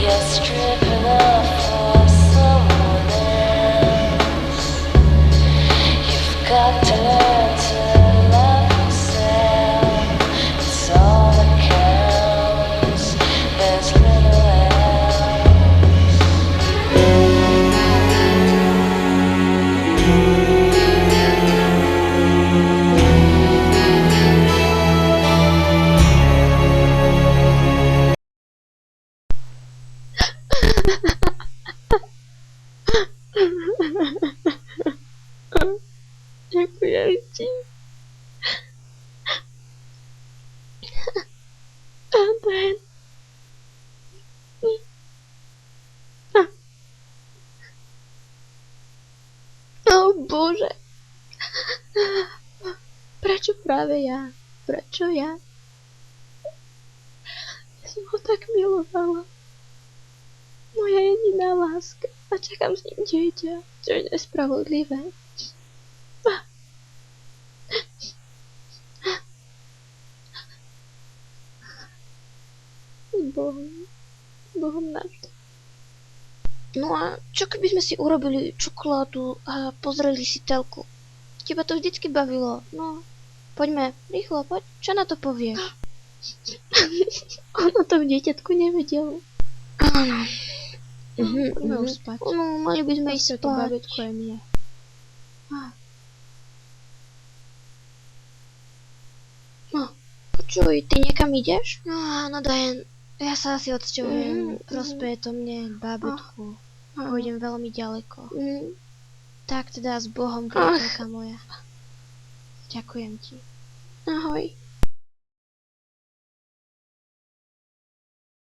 You're stripping off for someone else. You've got to learn to love yourself. It's all that counts. There's little else. Ďakujem ti. Amen. O Bože. Prečo práve ja? Prečo ja? Ja som ho tak milovala. Moja jediná láska. A čakám s ním dieťa. Čo je nespravodlivé. Bohom na to. No a čo keby sme si urobili čokoládu a pozreli si telku? Teba to vždycky bavilo. No, poďme, rýchlo, poď. Čo na to povieš? On o tom dieťatku nevedel. Áno. Poďme už spať. No, mali by sme ísť To spať. babetko je mne. Počuj, ty niekam ideš? No áno, Diane. Ja sa asi odsťahujem. Prospeje to mne, bábätku. Pôjdem veľmi ďaleko. Tak teda s Bohom, priateľka moja. Ďakujem ti. Ahoj.